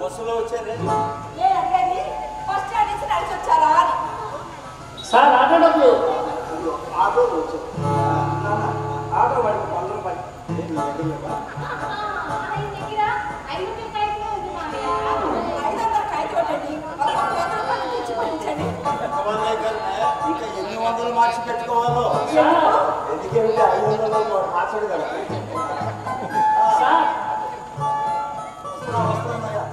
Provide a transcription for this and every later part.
బస్సులో వచ్చారే bus stand నుంచి నడిచి వచ్చారా అని సార్ ఆటో డబ్బులు ఆటోలో వచ్చారు ఆటో వాడికి 100 రూపాయలు ఇంకా ఎన్ని వందలు మార్చి పెట్టుకోవాలో ఎందుకంటే 500 మార్చాడు కదా వస్తున్నాయా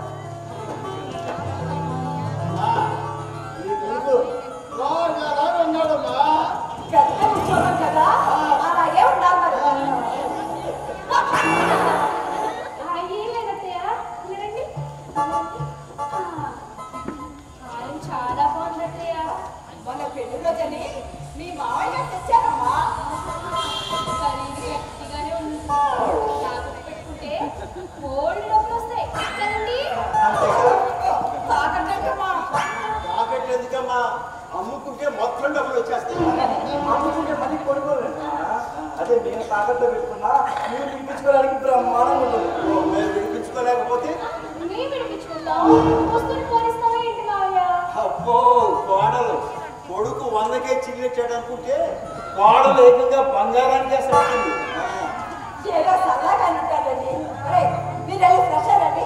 ఉన్నాడమ్మా కదా అలాగే ఉండాలి చాలా బాగుందయ్య మన పెళ్లి రోజని మీ మావయ్య తెచ్చారమ్మా గట్టిగానే ఉంది పెట్టుకుంటే కోల్డ్ డబ్బులు వస్తాయి కదండి తాకట్టు ఎందుకమ్మా అమ్ముకుంటే మొత్తం డబ్బులు వచ్చేస్తాయి అమ్ముకుంటే మళ్ళీ కొనుక్కోలేదు అదే నేను తాకట్లో పెట్టుకున్నా మీరు వినిపించుకోవడానికి బ్రహ్మాండంగా ఉంటుంది మేము వినిపించుకోలేకపోతే అబ్బో కోడలు కొడుకు 100కే చిల్లిచ్చాడు అనుకుంటే కోడలు ఏకంగా బంగారానికి వేస్తుంది ఏదో సరదాగా ఉంటారండి మీరు వెళ్ళి ఫ్రెష్ అవ్వండి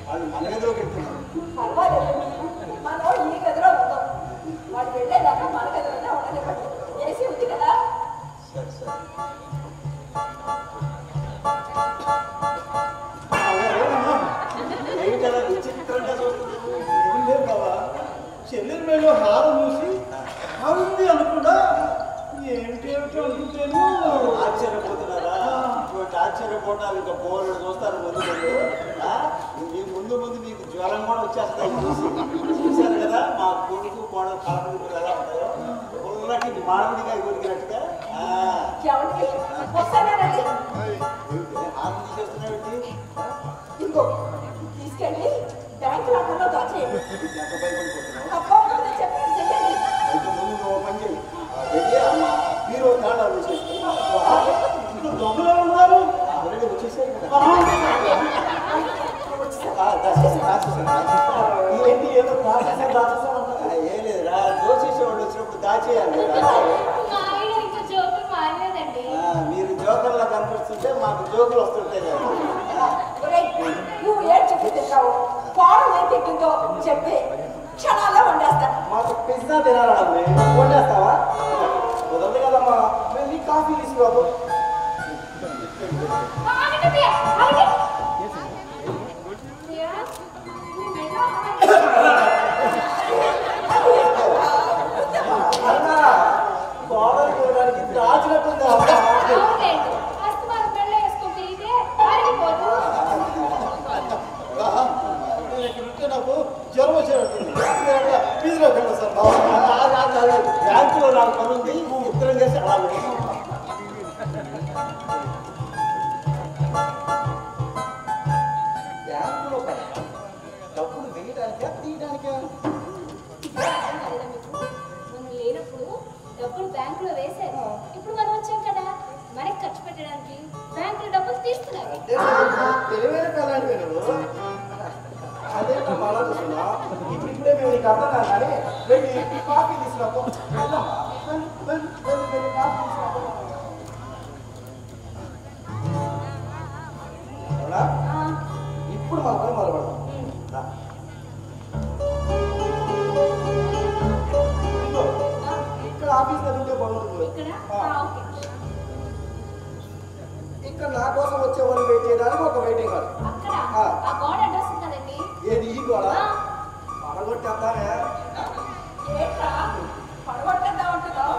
వాళ్ళు మన గదిలోకి వెళ్తున్నారు పర్వాలేదు మనం ఈ గదిలో ఉందాం వాడు వెళ్ళేదాకా మన గదిలోనే ఉండనివ్వండి ఏసీ ఉంది కదా సరే సరే ఏంటలా విచిత్రంగా చూస్తుంది ఏం లేదు బాబా చెల్లెల మీద హారం చూసి ఉంది అనుకుంటా ఏమిటేమిటో అనుకుంటేను ఆశ్చర్యపోతున్నారా ఇటువంటి ఆశ్చర్యపోవటాలు ఇంకా పోరాడు చూస్తారు ముందు ముందు మీకు జ్వరం కూడా వచ్చేస్తాయి చూశారు కదా మా కొడుకు కోడలు కాలపూలు ఎలా ఉంటాయో పుల్లటి మానవుడిగా కొరికినట్టుగా హారం తీసేస్తున్నాయి ఇంకో తీసుకెళ్ళి బ్యాంక్ అకౌంట్లో దాచేయండి ఎంత భయపడిపోతున్నావు చెప్పండి చెయ్యండి అయితే ముందు నువ్వు పని చేయి మీరు తాళాలు ఇంట్లో దొంగలు ఉన్నారు ఆల్రెడీ వచ్చేసారు కదా ఏంటి ఏదో ఏం లేదు రా దోచేసేవాడు వచ్చినప్పుడు దాచేయాలి మీరు జోకర్లా కనిపిస్తుంటే మాకు జోకులు వస్తుంటాయి కదా నువ్వు ఏం చెప్పి తింటావు కోడలు ఏం తింటుందో చెప్పి క్షణాల్లో వండేస్తాను మాకు పిజ్జా తినాలండి వండేస్తావా కుదరదు కదమ్మా వెళ్ళి కాఫీ తీసుకోదు కోడలు చూడడానికి దాచినట్టుంది నాకు జ్వరం వచ్చేటట్టుంది వీధిలోకి వెళ్ళి సార్ బ్యాంకులో నాకు పని ఉంది ఇద్దరం చేసి అలా బ్యాంకులో పని డబ్బులు వేయడానికా తీయడానికా మనం లేనప్పుడు డబ్బులు బ్యాంకులో వేశారు ఇప్పుడు మనం వచ్చాం కదా మనకి ఖర్చు పెట్టడానికి బ్యాంకులో డబ్బులు తీస్తున్నారు తెలివైన కదండి నువ్వు అదే మళ్ళా చూస్తున్నా ఇప్పుడే మేము నీకు అర్థం కాదు కానీ వెళ్ళి కాఫీ తీసుకురాపో ఇప్పుడు మా పని మొదలుపెడతాం ఇక్కడ ఆఫీస్ దగ్గర బాగుంటుంది ఇక్కడ నా కోసం వచ్చే వాళ్ళు వెయిట్ చేయడానికి ఒక వెయిటింగ్ హాల్ ఏది ఈ గోడ పడగొట్టేస్తానే పడగొట్టేద్దాం అంటున్నావు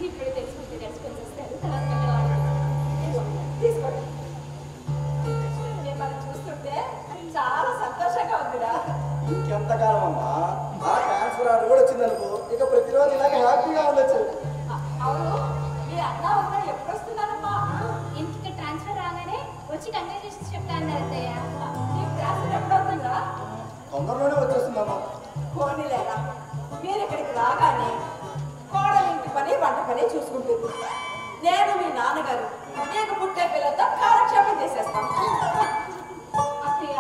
ఇప్పుడు తెలుసుకుంటే తెలుసుకొని వస్తారు తీసుకోండి మిమ్మల్ని చూస్తుంటే చాలా సంతోషంగా ఉందిరా ఇంకెంతకాలం అమ్మా ఆ ట్రాన్స్ఫర్ ఆర్డర్ కూడా వచ్చిందనుకో ఇక ప్రతిరోజు ఇలాగే హ్యాపీగా ఉండొచ్చు అవును మీ అన్న ఉన్న ఎప్పుడు వస్తున్నారమ్మా ఇంటికి ట్రాన్స్ఫర్ రాగానే వచ్చి కంగ్రాచులేషన్స్ చెప్తా అన్నారు అత్తయ్య నీ ట్రాన్స్ఫర్ ఎప్పుడు తొందరలోనే వచ్చేస్తుందమ్మా. పోనీలేరా మీరు ఇక్కడికి రాగానే కోడలి ఇంటి పని వంట పని చూసుకుంటుంది. నేను మీ నాన్నగారు నీకు పుట్టే పిల్లలతో కాలక్షేపం చేసేస్తాం. అత్తయ్య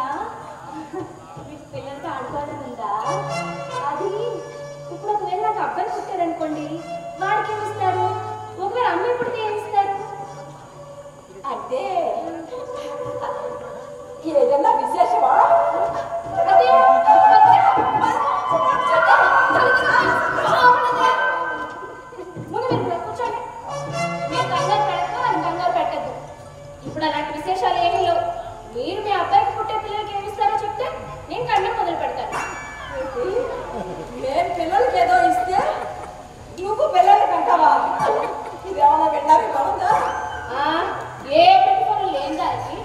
మీకు పిల్లలతో ఆడుకోవడం ఉందా? అది ఇప్పుడు ఒకవేళ నాకు అబ్బాయి పుట్టారనుకోండి, వాడికి ఏమి ఇస్తారు? ఒకవేళ అమ్మాయి పుడితే ఏమి ఇస్తారు? అంటే ఏదన్నా విశేషమా? అదే కూర్చోండి. మీరు కంగారు పెడతాం అని కంగారు పెట్టద్దు. ఇప్పుడు అలాంటి విశేషాలు ఏమీ లేవు. మీరు మీ అబ్బాయికి పుట్టే పిల్లలకి ఏమి ఇస్తారో చెప్తే నేను కన్నా మొదలు పెడతాను. మేము పిల్లలకి ఏదో ఇస్తే నువ్వు పిల్లలకి అంటావా? ఇదేమన్నా వెళ్ళాలి బాగుందా? ఏ పెట్టుకోని లేని దానికి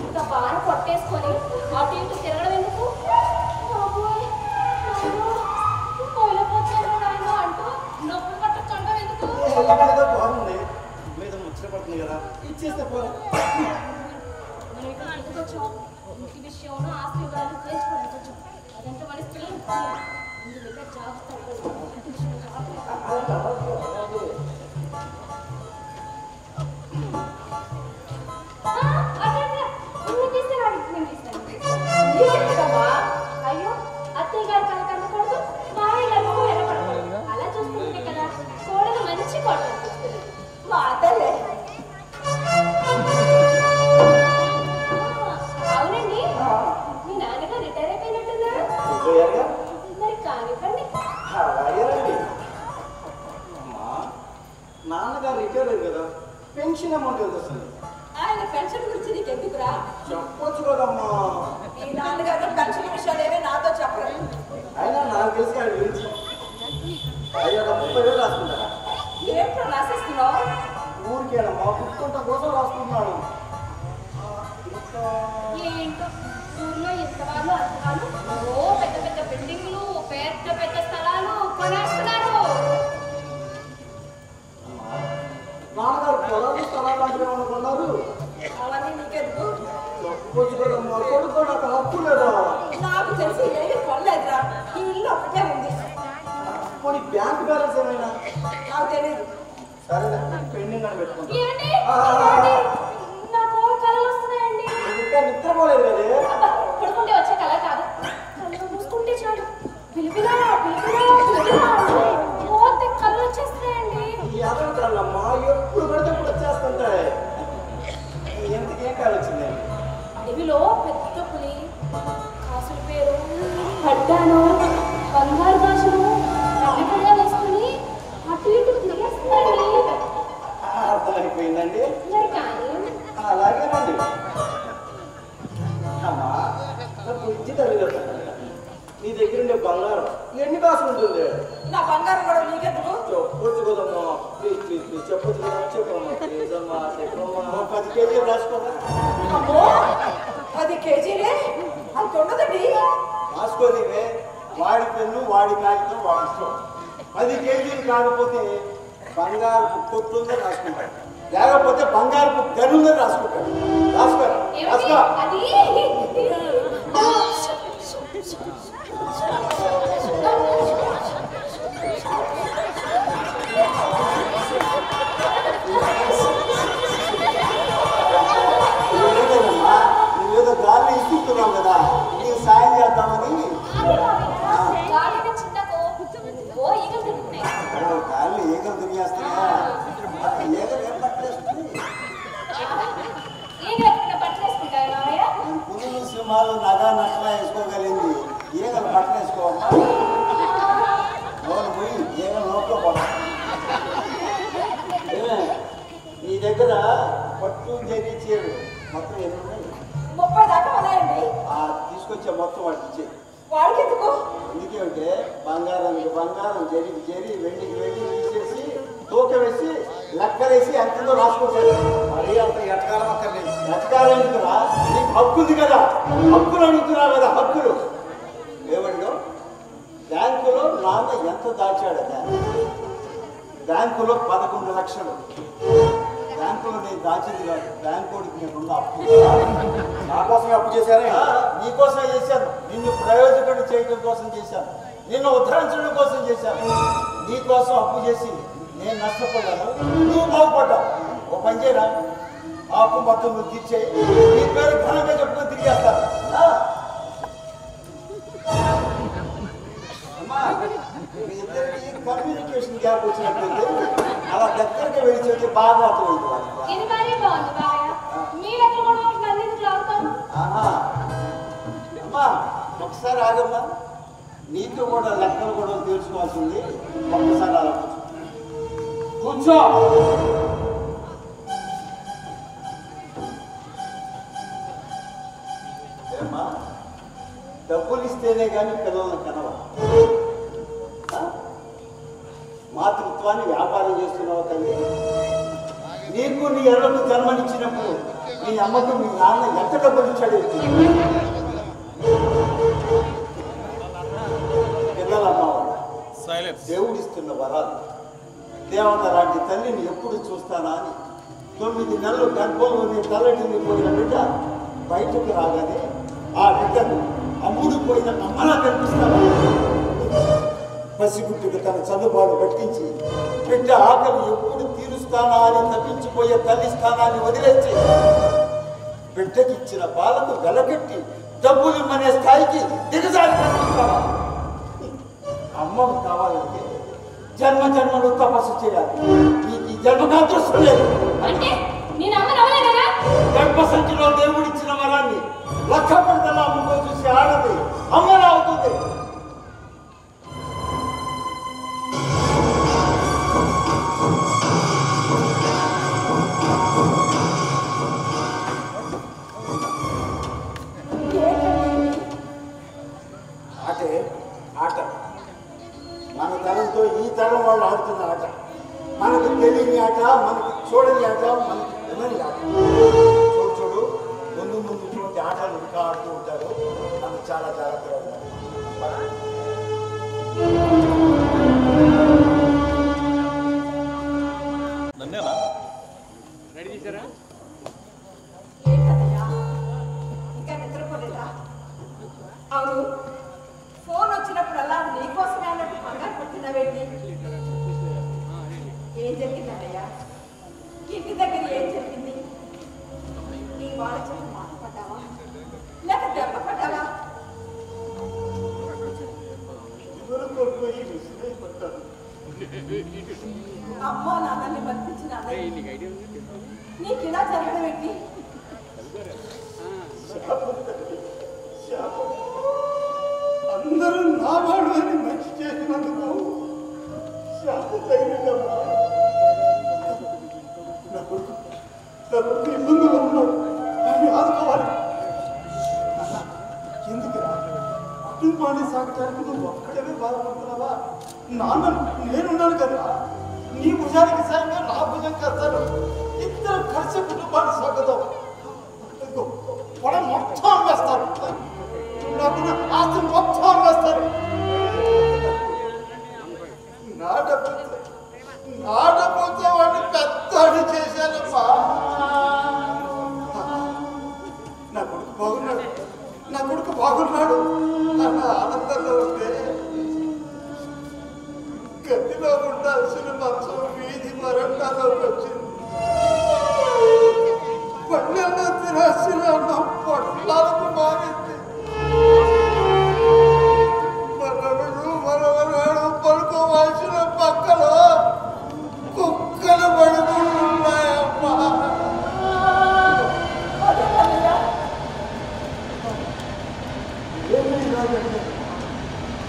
ఇంత బాగా కొట్టేసుకొని అటు ఇటు తిరగడం ఎందుకు? అంటూ నొప్పి పట్టుకుంటాం ఎందుకు? ఏదో బాగుంది మీద ముచ్చట పడుతుంది కదా, ఇచ్చేస్తే పోయి. ఇంటి విషయంలో ఆస్తి వివరాలు తెలుసుకోవడానికి వచ్చాం. అదంటే మన పిల్లలు అయ్యో అత్తయ్య గారు కనుక అనకూడదు, మామయ్య గారు వెళ్ళకూడదు. అలా చూసుకుంటే కదా కోడలు మంచి కోడలు. మా అత్తలే అవునండి, మీ నాన్నగారు రిటైర్ అయిపోయినట్టున్నారు. మరి కానివ్వండి. అలాగేనండి. అమ్మా నాన్నగారు రిటైర్ అయ్యారు కదా, పెన్షన్ అమౌంట్ ఎంత వస్తుంది? ఆయన పెన్షన్ గురించి నీకు ఎందుకురా? చెప్పొచ్చు కదమ్మా. మీ నాన్నగారు పెన్షన్ విషయాలు ఏమీ నాతో చెప్పరు. అయినా నాకు తెలిసి ఆయన గురించి 30,000 రాసుకుంటారా? ఏంటో రాసిస్తున్నావు? ఊరికేనమ్మా, పుట్టుకుంట కోసం రాసుకుంటున్నాను. ఏంటో ఊర్లో ఎంత వాళ్ళు అర్థాలు పెద్ద పెద్ద బిల్డింగ్లు, పెద్ద పెద్ద స్థలాలు కొనేస్తున్నారు. నాన్నగారు పొలాలు స్థలాలు లాంటివి అనుకున్నారు. అవన్నీ నీకెందుకు? చెప్పొచ్చు కదమ్మా, కొడుకు నాకు హక్కు లేదా? నాకు తెలిసి ఏమీ కొనలేదురా. ఈ ఇల్లు ఒకటే ఉంది. పోనీ బ్యాంక్ బ్యాలెన్స్ ఏమైనా? నాకు తెలియదు. సరే పెండింగ్ అని పెట్టుకుంటా. ఏంటి? ఏంటి? నాకు కళలు వస్తున్నాయండి. ఇంకా నిద్రపోలేదు కదే. పడుకుంటే వచ్చే కళ కాదు, కళ్ళు మూసుకుంటే చాలు పిలిపిలా పిలిపిలా పిలిపిలా పోతే కళ్ళు వచ్చేస్తున్నాయండి. ఎదగలమ్మా, ఎప్పుడు పడితే ఇప్పుడు వచ్చేస్తుంటాయి. ఎందుకేం కాలు వచ్చిందండి? అడవిలో పెద్ద పులి, కాసుల పేరు పడ్డాను, బంగారు గాజులు రవికగా వేసుకుని అటు ఇటు తిరిగేస్తుందండి. అర్థమైపోయిందండి. మరి కానీ అలాగేనండి. అమ్మా బుద్ధి తల్లి, నీ దగ్గర ఉండే బంగారం ఎన్ని కాసులు ఉంటుంది? నా బంగారం కూడా నీకెందుకు? చెప్పొచ్చు కదమ్మా, ప్లీజ్ ప్లీజ్ ప్లీజ్ చెప్పొచ్చు కదా. చెప్పమ్మా ప్లీజ్ అమ్మా, చెప్పమ్మా. 10 కేజీలు రాసుకోదా? అమ్మో 10 కేజీలే అంత ఉండదండి. రాసుకోనివే. వాడి పెన్ను వాడి కాగితం వాడి ఇష్టం. 10 కేజీలు కాకపోతే బంగారు కొట్టుందని రాసుకుంటాడు, లేకపోతే బంగారు గనుందని రాసుకుంటాడు. రాసుకోరా, రాసుకో. అది నువ్వేదో గాలి ఇస్తున్నావు కదా, నీకు సాయం చేద్దామని. గాలిని చిన్నకు ఓ ఈగలు తిరుగుతున్నాయి. గాలి ఈగలు తిరిగేస్తున్నా. ఈగలు ఏం పట్టేస్తుంది? ఈగలు ఎక్కడ బట్టలు వేసుకుంటారు మామయ్య? పులులు సింహాలు నగా నట్లా వేసుకోగలిగింది, ఈగలు బట్టలు వేసుకోవమ్మా. లోన్ పోయి ఈగలు లోపల పడ. నీ దగ్గర పట్టు జరి చీరలు మొత్తం ఎన్ని ఉన్నాయి? 30 దాకా ఉన్నాయండి. తీసుకొచ్చే మొత్తం వాటికి ఇచ్చే. వాడికి ఎందుకు? ఎందుకంటే బంగారానికి బంగారం, జరిగి జరి, వెండికి వెండి తీసేసి తూక వేసి లెక్కలేసి ఎంతో రాసుకుంటాడు. మరీ అంత ఎటకాలం అక్కర్లేదు. ఎటకాలం ఎందుకురా? నీకు హక్కుంది కదా, హక్కులు అడుగుతున్నావు కదా. హక్కులు ఏమడిగా? బ్యాంకులో నాన్న ఎంత దాచాడదా? బ్యాంకులో 11 లక్షలు. బ్యాంకులో నేను దాచింది కాదు, బ్యాంకు నేను ఉన్న అప్పు. నా కోసమే అప్పు చేశారే. నీకోసం చేశాను, నిన్ను ప్రయోజకుడు చేయడం కోసం చేశాను, నిన్ను ఉద్ధరించడం కోసం చేశాను. నీకోసం అప్పు చేసి నేను నష్టపోయాను, నువ్వు బాగుపడ్డావు. ఓ పని చేయరా, ఆ అప్పు మొత్తం నువ్వు తీర్చేయి, నీ పేరు ఘనంగా చెప్పుకొని తిరిగేస్తాను. అమ్మా, మీ ఇద్దరికి కమ్యూనికేషన్ గ్యాప్ వచ్చినట్టుంది. అలా దగ్గరికి వెళ్ళి చెప్తే బాగా అర్థమైంది. ఇది మరీ బాగుంది బావయ్య. మీ లెక్కలు కూడా నన్ను ఎందుకు లాగుతాను? అమ్మా ఒకసారి ఆగమ్మా, నీతో కూడా లెక్కలు కూడా తెలుసుకోవాల్సింది. ఒక్కసారి అలా కూర్చో. ఏమ్మా, డబ్బులు ఇస్తేనే కానీ పిల్లలను కనవా? మాతృత్వాన్ని వ్యాపారం చేస్తున్నావు తల్లి. నీకు నీ ఎర్రకు జన్మనిచ్చినప్పుడు మీ అమ్మకు మీ నాన్న ఎంత డబ్బులు ఇచ్చాడు? పిల్లలమ్మ దేవుడిస్తున్న వరాలు. దేవత లాంటి తల్లిని ఎప్పుడు చూస్తానా అని 9 నెలలు గర్భంలోనే తల్లడిని పోయిన బిడ్డ బయటకు రాగానే ఆ బిడ్డను అమ్ముడు పోయిన అమ్మలా కనిపిస్తాను. పసిగుట్టుకు తన చదువుబాటు పట్టించి బిడ్డ ఆకలి ఎప్పుడు తీరుస్తానా అని తప్పించిపోయే తల్లి స్థానాన్ని వదిలేసి బిడ్డకి ఇచ్చిన పాలకు వెలగట్టి డబ్బులు ఇమ్మనే స్థాయికి దిగజారి కనిపిస్తావా? అమ్మకు కావాలంటే జన్మ జన్మలు తపస్సు చేయాలి. నీకు ఈ జన్మకు అదృష్టం లేదు. గర్భ సంచిలో దేవుడిచ్చిన వరాన్ని లక్ష పడతల అమ్మకో చూసి ఆడది అమ్మలా అవుతుంది. ఆట మన తరంతో ఈ తరం వాళ్ళు ఆడుతున్న ఆట. మనకు తెలియని ఆట, మనకు చూడని ఆట, మనకు తెలియని ఆట. చూడు ముందు ముందు ఇటువంటి ఆటలు ఇంకా ఆడుతూ ఉంటారు. మనం చాలా జాగ్రత్తగా ఉండాలి. ఇంకా నిద్రపోలేదా? అవును, ఫోన్ వచ్చినప్పుడల్లా నీకోసమే అన్నట్టు కంగారు పడుతున్నావేంటి? ఏం జరిగిందయ్యా? ఇంటి దగ్గర ఏం జరిగింది? నీ వాళ్ళ చేత మాట పడ్డావా లేక దెబ్బ పడ్డావా? అమ్మో నాన్నని బతికించిన నీకు ఇలా జరగడం ఏంటి? అందరూ నా వాడు అని మంచి చేసినందుకు ఇబ్బందులు ఉన్నాడు, దాన్ని ఆదుకోవాలి. ఎందుకు కుటుంబాన్ని సాగటానికి నువ్వు ఒక్కడమే బాధపడుతున్నావా? నాన్న నేనున్నాను కదా, నీ భుజానికి సాయంగా నా భుజం కడతాను. ఇద్దరు కలిసి కుటుంబాన్ని సాగుతాం. పొడ మొత్తం అమ్మేస్తారు, ఆస్తి మొత్తం అమ్మేస్తారు. నా డబ్బుతో వాడిని పెద్దవాడిని చేశానమ్మా. నా కొడుకు బాగున్నాడు, నా కొడుకు బాగున్నాడు అన్న ఆనందంలో ఉంటే గదిలో ఉండాల్సిన మంచం వీధి వరండాలోకి వచ్చింది. పల్లెల్లో తిరాసిన పొట్లాలకు మారింది. మనవరాడు పడుకోవాల్సిన పక్కలో కుక్కలు పడుకుంటున్నాయమ్మా.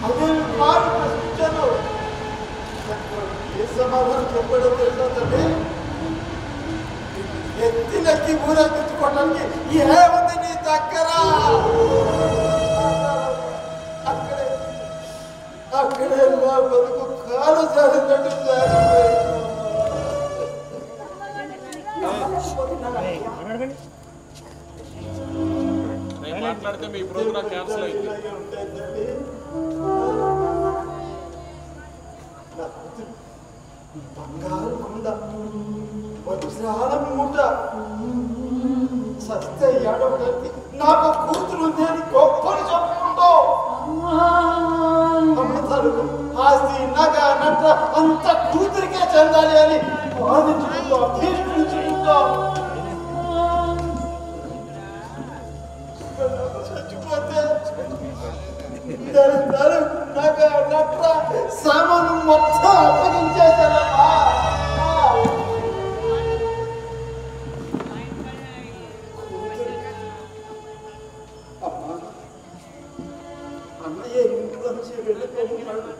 అదే మారు ప్రశ్నించాను. ఏ సమాధానం చెప్పడం తెలుసంటే ఎత్తినెత్తి ఊరేగించుకోవడానికి ఏముంది నీ దగ్గర? అక్కడే నా బతుకు కాలు సారినట్టు మాట్లాడితే మీ ప్రోగ్రామ్ క్యాన్సిల్ అయింది. బంగారు కొండ, వజ్రాల మూట, సస్తే ఏడవడానికి నాకు కూతురు అని గొప్పలు చెప్పుకుంటావు. అమ్మతాలకు ఆస్తి నగ నట్ట అంత కూతురికే చెందాలి అని వాదించుకుంటావు, భీష్మించుకుంటావు. చచ్చిపోతే నగ నట్ట సామాను మొత్తం అప్పగించేశారమ్మా. అన్నయ్య ఇంట్లో నుంచి వెళ్ళిపోతున్నాడు.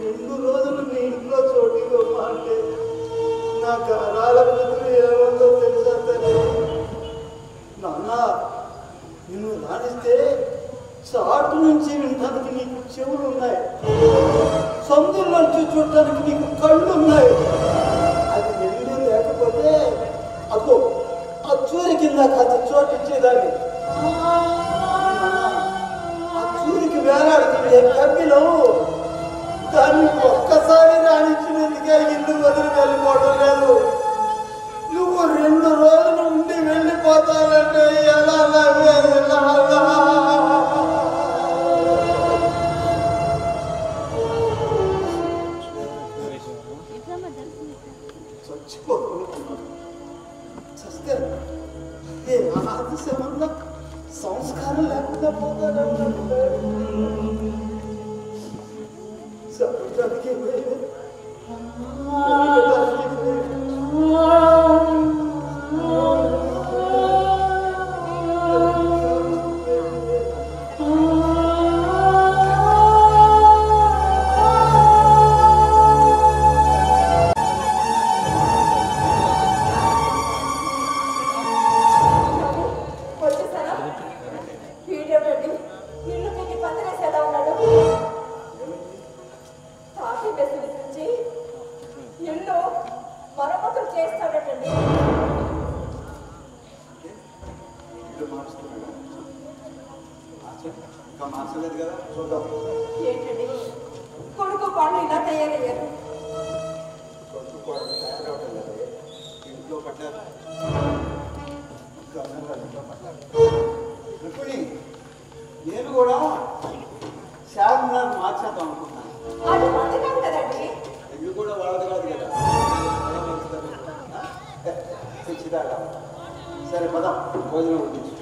2 రోజులు నీ ఇంట్లో చోటుగా అంటే నా గారాల కూతురు ఏముందో తెలుసా తల్లి? నాన్న నిన్ను రాణిస్తే చాటు నుంచి వినడానికి నీకు చెవులు ఉన్నాయి, సందుల నుంచి చూడటానికి నీకు కళ్ళు ఉన్నాయి. అది 2 లేకపోతే అదో ఆ చూరి కింద కాస్త చోటు ఇచ్చేదాన్ని. సూరికి వేలాడుతుండే కబ్బిలో దాన్ని ఒక్కసారి రాణించినందుకే ఇల్లు వదిలి వెళ్ళిపోవడం లేదు. నువ్వు 2 రోజులు ఉండి వెళ్ళిపోతానంటే ఎలా చచ్చిపోతున్నావు. చస్తే ఏ ఆదిశమంలో సంస్కారం లేకుండా పోతాడని చెప్పడానికి మార్చలేదు కదా, చూద్దాం. ఏంటండి కొడుకు పండు ఇలా తయారయ్యారు? కొడుకు కోడలు తయారవటం లేదు, ఇంట్లో పడ్డారు. రుక్మిణి, నేను కూడా శారదను మార్చేద్దాం అనుకుంటున్నాను. అది మంది కాదు కదండి. ఇల్లు కూడా వాళ్ళది కాదు కదా, తెచ్చిదాకా. సరే పదం, భోజనం వడ్డించు.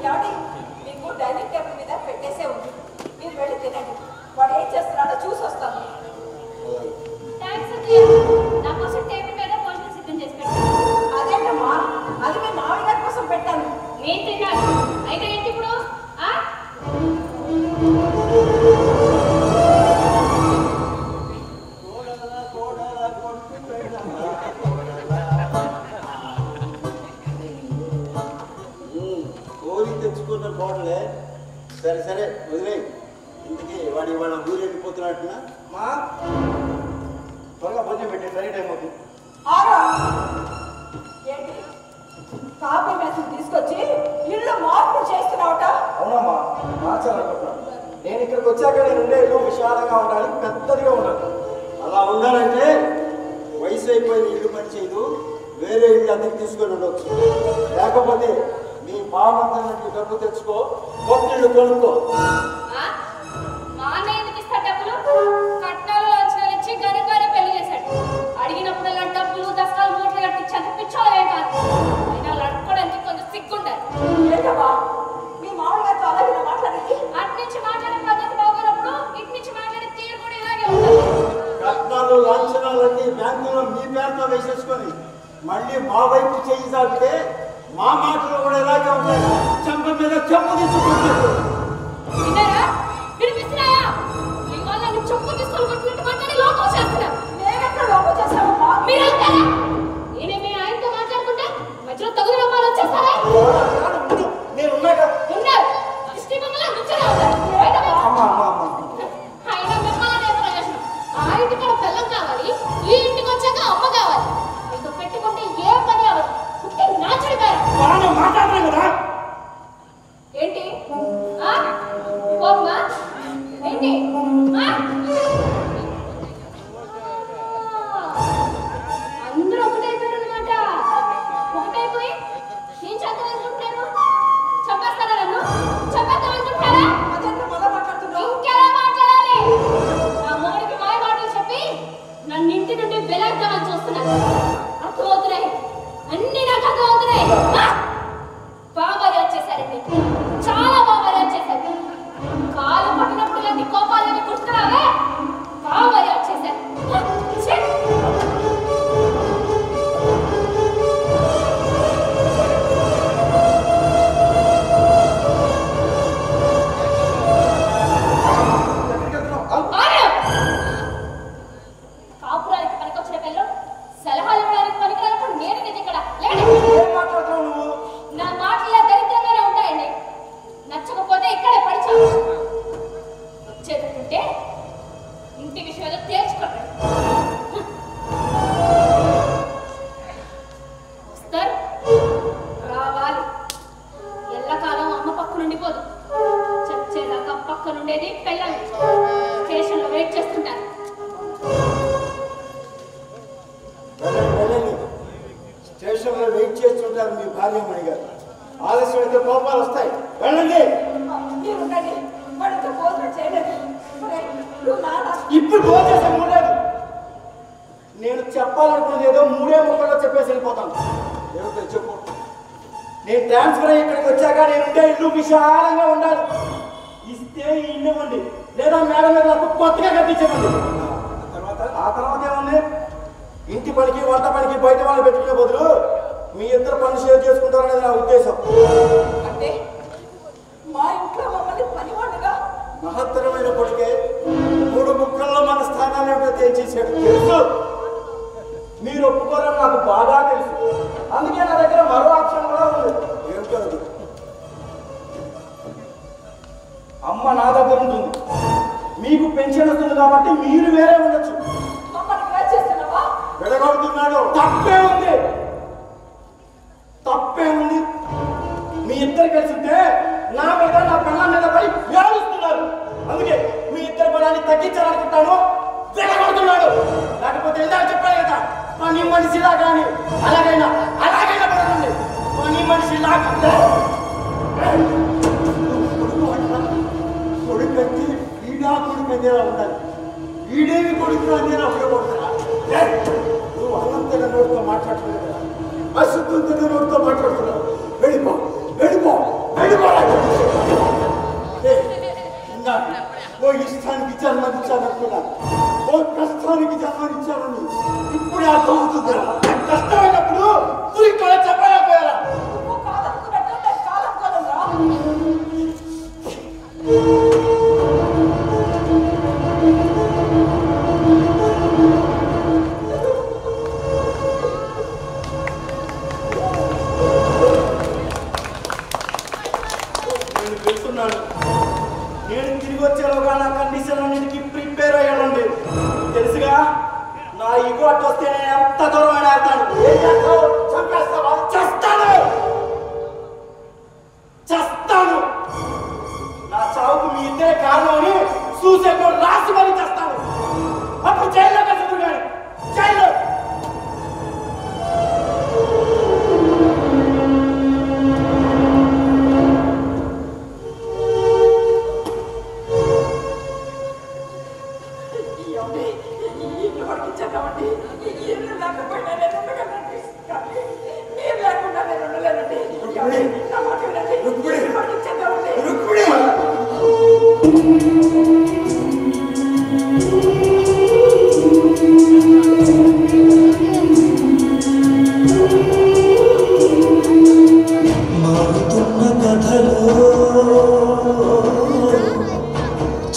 ఏమండి, మీకు డైనింగ్ టేబుల్ మీద పెట్టేసే ఉంది, మీరు వెళ్ళి తినండి. వాడు ఏం చేస్తున్నాడో చూసి వస్తాను. నా కోసం టేబుల్ మీద భోజనం సిద్ధం చేసి పెట్టాను. అదేంటమ్మా, అది మీ మామయ్య గారి కోసం పెట్టాను. నేను తిన్నాను, అయితే ఏంటి ఇప్పుడు? కోరి తెచ్చుకున్న కోడలే. సరే సరే వదిలే. ఇంతకీ వాడు ఇవాళ ఊరు వెళ్ళిపోతున్నట్టున్నా? మా త్వరగా భోజనం పెట్టి సరే టైం అవుతుంది. ఏంటి కాపీ మెసేజ్ తీసుకొచ్చి ఇల్లు మార్పు చేస్తున్నావుట? అవునమ్మా, మార్చాలనుకుంటున్నాను. నేను ఇక్కడికి వచ్చాక నేను ఉండే ఇల్లు విశాలంగా ఉండాలి, పెద్దదిగా ఉండాలి. అలా ఉండాలంటే వయసు అయిపోయిన ఇల్లు పని చేయదు, వేరే ఇల్లు అందరికి తీసుకొని ఉండొచ్చు. లేకపోతే మీ పావంతా డబ్బు తెచ్చుకో, కొత్త ఇల్లు కొనుక్కో. మా అన్నయ్య ఎందుకు ఇస్తాడు డబ్బులు? కట్నాలు లాంఛనాలు ఇచ్చి గనగానే పెళ్లి చేశాడు. అడిగినప్పుడల్లా డబ్బులు దస్తాలు మూటలు కట్టించేంత పిచ్చోళ్ళే కాదు. అయినా లడుకోవడానికి కొంచెం సిగ్గుండాలి. ఏంటమ్మా మీ మామయ్య గారితో అలాగే మాట్లాడింది? అటు నుంచి మాట్లాడే పద్ధతి బాగున్నప్పుడు ఇటు నుంచి మాట్లాడే తీరు కూడా ఇలాగే ఉంటుంది. కట్నాలు లాంఛనాలన్నీ బ్యాంకులో మీ పేరుతో వేసేసుకొని మళ్ళీ మా వైపు చేయి సాగితే మా మాటలు కూడా ఇలాగే ఉంటాయి. చెంప మీద చెప్పు తీసుకుంటారు. విన్నారా? వినిపిస్తున్నాయా? మీ వాళ్ళని చెప్పు తీసుకొని కొట్టినట్టు మాట్లాడి లోపం చేస్తున్నారు. మేమెక్కడ లోపం చేసామమ్మా? మీరు వెళ్తారా? నేనేమి ఆయనతో మాట్లాడుకుంటే మధ్యలో తగులు రమ్మాలు వచ్చేస్తారా? నేను ఉన్నాగా. ఉన్నారు. దిష్టి బొమ్మలా నుంచోనే ఉన్నారు. అయినా మిమ్మల్ని ప్రయోజనం. ఆ ఇంటి కూడా పిల్లం కావాలి, ఈ ఇంటికి వచ్చాక అమ్మ కావాలి. మీకు పెట్టుకుంటే ఏ పని అవ్వదు. పుట్టి నాచుడిపోయారు. మాట్లాడలేదు కదా. ఏంటి కోపమా? ఏంటి అందరూ ఒకటైపోయారు అనమాట. ఒకటైపోయి ఉండిపోదు. చచ్చేదాకా పక్కనుండేది పెళ్ళాలి. స్టేషన్లో వెయిట్ చేస్తుంటారు. స్టేషన్లో వెయిట్ చేస్తుంటారు మీ భార్యమణి గారు. ఆలస్యం అయితే కోపాలు వస్తాయి. వెళ్ళండి. ఇప్పుడు ఫోన్ చేసే మూడేది నేను చెప్పాలనుకున్నది ఏదో 3 ముక్కల్లో చెప్పేసి వెళ్ళిపోతాను. ఏమిటో చెప్పు. నేను ట్రాన్స్ఫర్ అయ్యి ఇక్కడికి వచ్చాక నేనుంటే ఇల్లు విశాలంగా ఉండాలి. ఇస్తే ఈ ఇల్లు ఇవ్వండి, లేదా మేడం మీద నాకు కొత్తగా కట్టించండి. ఆ తర్వాత ఏముంది? ఇంటి పనికి వంట పనికి బయట వాళ్ళు పెట్టుకునే బదులు మీ ఇద్దరు పని షేర్ చేసుకుంటారనేది నా ఉద్దేశం. అంటే మా ఇంట్లో మమ్మల్ని పనివాడుగా మహత్తరమైన కొడుకే 3 ముక్కల్లో మన స్థానాన్ని ఏమిటో తేల్చేసాడు. తెలుసు, మీరు ఒప్పుకోరని నాకు బాగా తెలుసు. అందుకే నా దగ్గర మరో ఆప్షన్ కూడా ఉంది. ఏమిటో అది? అమ్మ నా దగ్గర ఉంటుంది, మీకు పెన్షన్ వస్తుంది కాబట్టి మీరు వేరే ఉండొచ్చు. విడగొడుతున్నాడు. తప్పే ఉంది, తప్పే ఉంది. మీ ఇద్దరు కలిసింటే నా మీద నా పిల్లల మీద పడి వ్యాధిస్తున్నారు. అందుకే మీ ఇద్దరు బలాన్ని తగ్గించాలనుకుంటాను. విడగొడుతున్నాడు. లేకపోతే ఇందాక చెప్పాను కదా, పని మనిషిలా కానీ అలాగైనా పడుతుంది. పని మనిషిలాగా కొడుకు వచ్చి ఈడా కొడుకు అందేలా ఉండాలి. ఈడేవి కొడుకు అందేలా ఉపయోగపడుతున్నా. నువ్వు అనంతగా నోటితో మాట్లాడుతున్నావు కదా, అశుద్ధంగా నోటితో మాట్లాడుతున్నావు. వెళ్ళిపో వెళ్ళిపో వెళ్ళిపో. ఓ ఇష్టానికి జన్మనిచ్చాననుకున్నా, ఓ కష్టానికి జన్మనిచ్చానని ఇప్పుడు అర్థం అవుతుంది. కష్టమైనప్పుడు తురితో చెప్పలేకపోయారా? నేను వెళ్తున్నాను. నేను తిరిగి వచ్చేలోగా నా కండిషన్ అన్నిటికీ ప్రిపేర్ అయ్యానండి. తెలుసుగా, నా ఇగో అటు వస్తే నేను ఎంత దూరం ఆడతాను. ఏం చేస్తావు? చంపేస్తావా? చస్తాను, చస్తాను. నా చావుకు మీ ఇద్దరే కారణం అని సూసైడ్ రాసి మరీ చేస్తాను. అప్పుడు జైల్లో కలుగుతుంది. కానీ జైల్లో మారుతున్న కథలో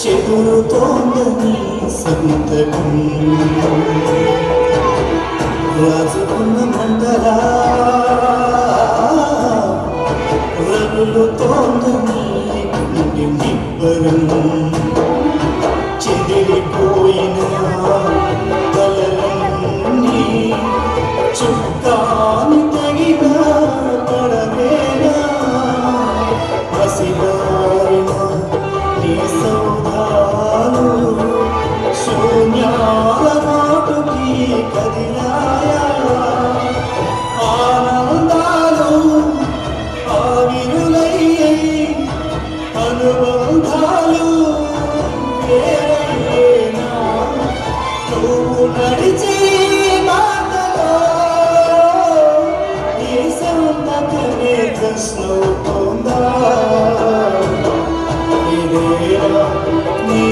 చెదురుతోందని సంతకం, రాజుకున్న మంటలా రగులుతోందని నిబ్బరం, చెదిరిపోయిన కలలన్నీ చుక్కాని తగిన పడవేనా, పసిదారిన నీ సౌధాలు శూన్యాల మాటుకి కదిలాయా, ఆనందాలు ఆవిరులయ్యై అనుబంధాలు వేరైనా, నువ్వు నడిచే మాటలో ఈ సంతకమే కృష్ణవుతోందా, ఇదేనా నీ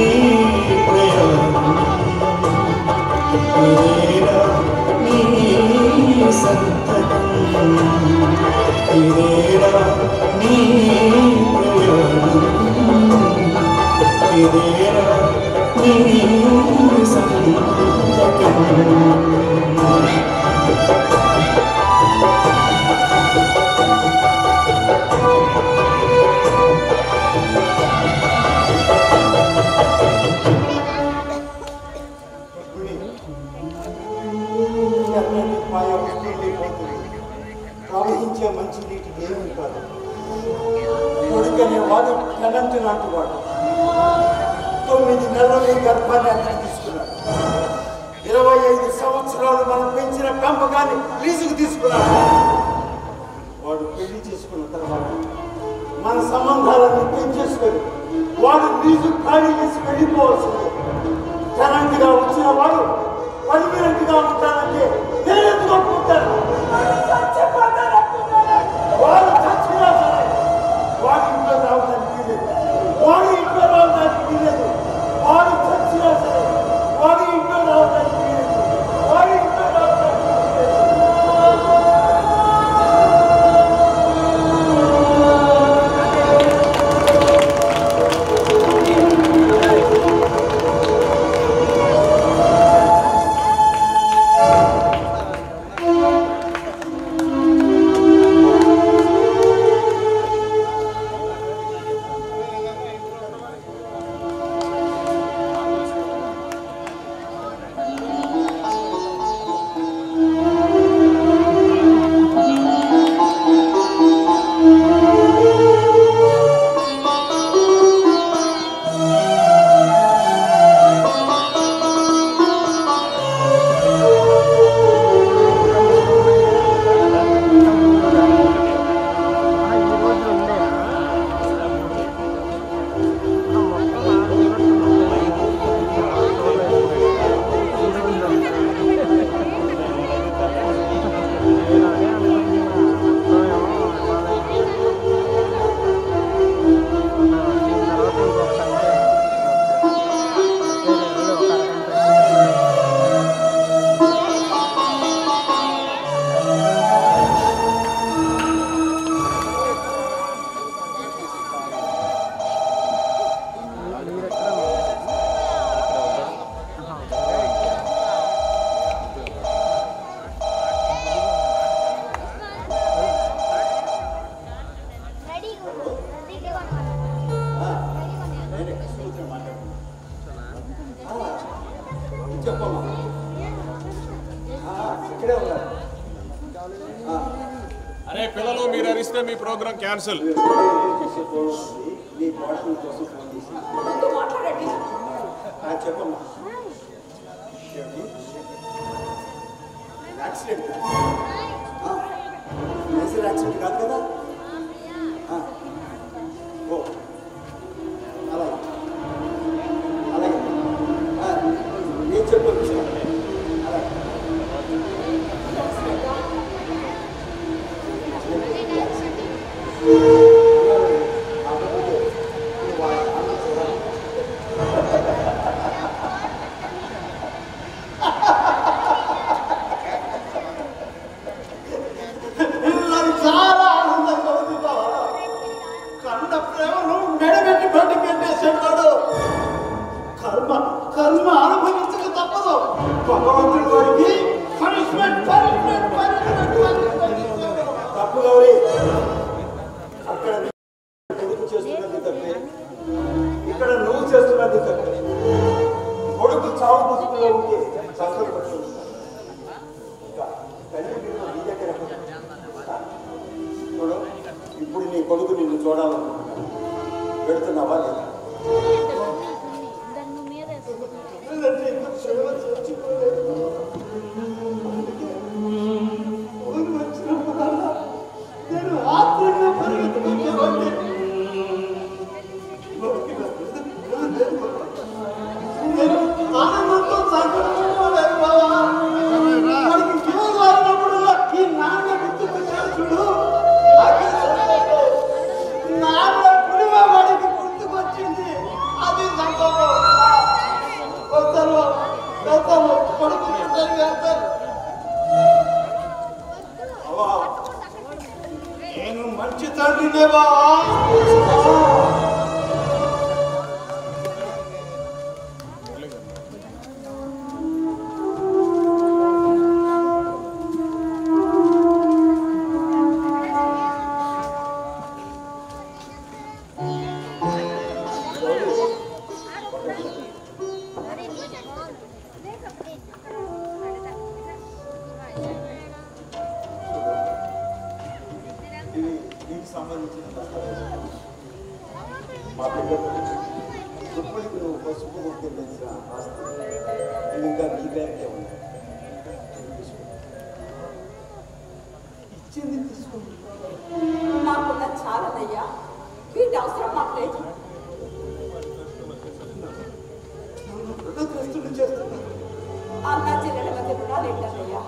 ప్రయాణం, ఇదేనా నీ సంతకం, ఇదేనా నీ ప్రయాణం, ఇదేనా నీ సంతకం. ప్రవహించే మంచి నీటి దేవుని కాదు. కొడుకు అనేవాడు పెనంతి నాటువాడు. 9 నెలలు ఈ గర్భాన్ని అతను తీసుకున్నాడు. 25 సంవత్సరాలు మనం పెంచిన పెంపకాన్ని లీజుకు తీసుకున్నాడు. వాడు పెళ్లి చేసుకున్న తర్వాత మన సంబంధాలను పెంచేసుకొని వాడు లీజు ఖాళీ చేసి వెళ్ళిపోవాల్సిందే. పెనంతిగా వచ్చిన వాడు పర్మినెంట్గా ఉంటానంటే నేను ఎందుకు ఒప్పుకుంటాను? వాడు చచ్చినా సరే వాడి ఇంట్లో రావడానికి వీలేదు. వాడి ఇంట్లో రావడానికి వీలేదు. వాడు చచ్చినా సరే వాడి ఇంట్లో రావడానికి వీలేదు. వాడి ఇంట్లో రావడానికి అరే పిల్లలు మీరు అరిస్తే మీ ప్రోగ్రామ్ క్యాన్సిల్. మాట్లాడండి. చెప్పమ్మా. యాక్సిడెంట్ మేజర్ యాక్సిడెంట్ కాదు కదా? ఓ అలాగే అలాగే నేను చెప్పు విషయం. అలాగే చాలా ఆనందంగా ఉంది బాబా. కన్న ప్రేమను మెడబెట్టి బయటికి పెట్టేసాడు వాడు. కర్మ కర్మ అనుభవించక తప్పదు. భగవంతుడి వాడికి పనిష్మెంట్ పనిష్మెంట్ పనిష్మెంట్ తప్పు గౌరీ. అక్కడ కొడుకు చేస్తున్నది తప్పే, ఇక్కడ నువ్వు చేస్తున్నది తప్పే. కొడుకు చావు పుస్తకంలో ఉంటే సంతోషపడుతుంది. తల్లి నీ దగ్గర చూడు, ఇప్పుడు నీ కొడుకు నిన్ను చూడాలనుకుంటున్నాను. వెళుతున్నావా లేదా? నేను ఆత్మీయంగా పరిగెత్తుకొచ్చేవాడిని. నేను ఆనందంతో సంకల్పించుకోలేదు బాబా. వాడికి జీవం వారినప్పుడు ఈ నాన్న గుర్తుకొచ్చాడు చూడు. నాన్న పులివ వాడికి గుర్తుకొచ్చింది. అది సంభవం. వస్తాను వస్తాను పడుకుంటాను వెళ్తాను. నేను మంచి తండ్రినే బావా. దీనికి సంబంధించిన మా పిల్లలు ఇప్పటికి నువ్వు పసుపు కొట్టి తెచ్చిన ఆస్తి ఇంకా నీ బ్యాంకే ఉంది. ఇచ్చింది తీసుకుంది. మాకున్న చాలదయ్యా, వీటి అవసరం మాకు లేదు. అన్నా చెల్లెల మధ్య రుణాలు ఏంటయ్యా?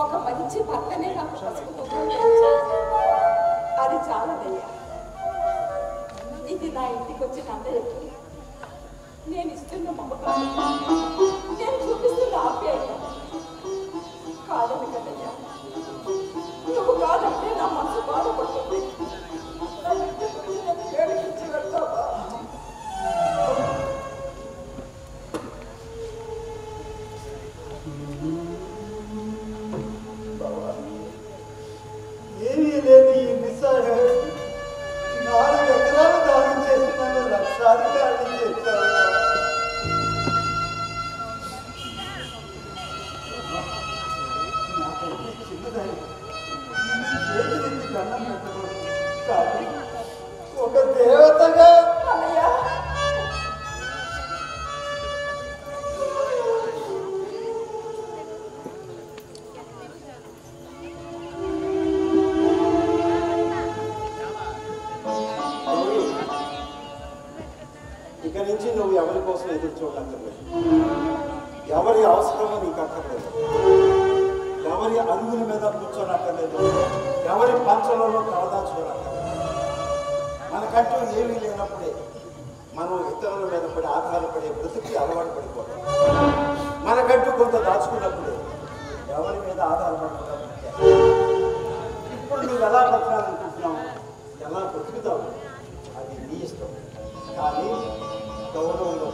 ఒక మంచి భర్తనే నాకు పసుపు అది చాలదయ్యా. ఇది నా ఇంటికి వచ్చిన అందరికీ నేను ఇస్తున్న మమకారం, నేను చూపిస్తున్న ఆప్యాయత కాదని కదయ్యా. నువ్వు కాదంటే నా మనసు బాధపడుతుంది. ఏడిపించి వెళ్తావా? ఏమీ లేదు ఈ మిస్సారు 4 ఎకరాలు దానం చేసి నన్ను లక్షాధికారిని చేశావు. నాకంటే చిన్నదాన్ని చేతులెత్తి దండం పెట్టకూడదు, కానీ ఒక దేవతగా అన్నయ్య, ఇక నుంచి నువ్వు ఎవరి కోసం ఎదురు చూడక్కర్లేదు. ఎవరి అవసరమో నీకు అక్కర్లేదు. ఎవరి అరుగుల మీద కూర్చోనక్కర్లేదు. ఎవరి పంచలలో తలదాచుకోనక్కర్లేదు. మనకంటూ ఏమీ లేనప్పుడే మనం ఇతరుల మీద పడి ఆధారపడే బ్రతికి అలవాటు పడిపోతాం. మనకంటూ కొంత దాచుకున్నప్పుడే ఎవరి మీద ఆధారపడకుండా ఇప్పుడు నువ్వు ఎలా బ్రతకాలనుకుంటున్నావు, ఎలా బ్రతుకుతావు అది నీ ఇష్టం. కానీ గౌరవంలో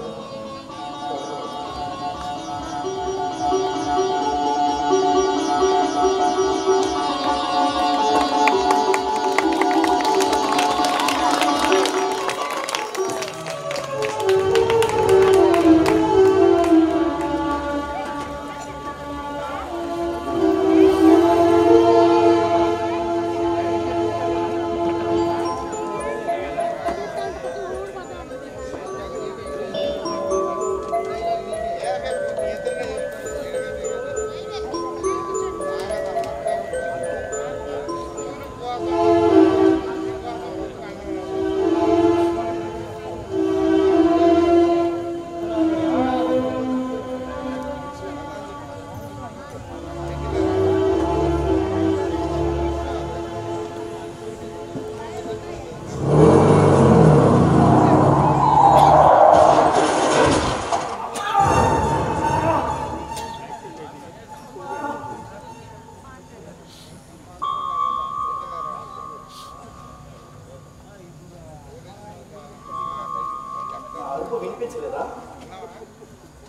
వినిపించలేదా?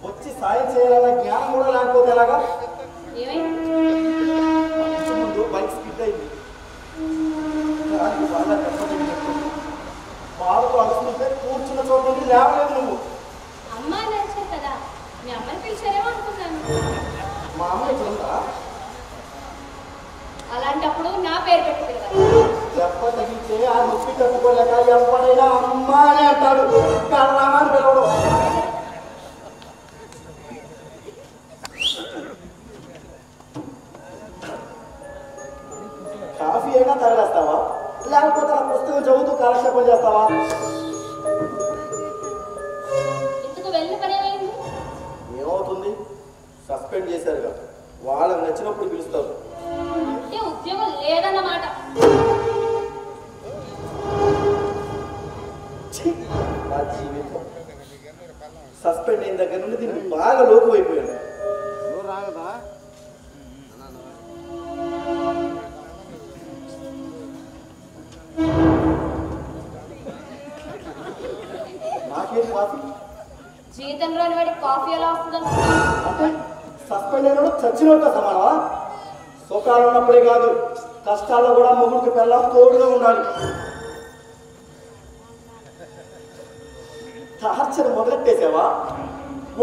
వచ్చి సాయం చేయాలన్న జ్ఞానం కూడా లేకపోతే ఎలాగా? ముందు బైక్ స్కిడ్ అయింది, బాగా దెబ్బతిన్నట్టు బాధతో అలసిపోతే కూర్చున్న చోట నుండి లేవలేదు నువ్వు. అమ్మా నచ్చారు కదా, మీ అమ్మని పిలిచారేమో అనుకున్నాను. మా అమ్మ ఇక్కడ ఉందా? అలాంటప్పుడు నా పేరు పెట్టి పిలవాలి. దెబ్బ తగిలితే ఆ నొప్పి తట్టుకోలేక ఎవరైనా అమ్మ అని అంటాడు, కళ్ళమని పిలవడం. కాఫీ అయినా తగలేస్తావా, లేకపోతే ఆ పుస్తకం చదువుతూ కాలక్షేపం చేస్తావా? ఎందుకు వెళ్ళి పని ఏమైంది? ఏమవుతుంది? సస్పెండ్ చేశారుగా, వాళ్ళకి నచ్చినప్పుడు పిలుస్తారు. అంటే ఉద్యోగం లేదన్నమాట. నా జీవితం సస్పెండ్ అయిన దగ్గర నుండి దీనికి బాగా లోకు అయిపోయాను. నాకేం కాఫీ? జీవితంలోని వాడి కాఫీ ఎలా వస్తుంది? అంటే సస్పెండ్ అయిన చచ్చినట్టు సమానమా? సుఖాలు ఉన్నప్పుడే కాదు, కష్టాల్లో కూడా మొగుడికి పిల్ల తోడుగా ఉండాలి. టార్చర్ మొదలెట్టేసావా?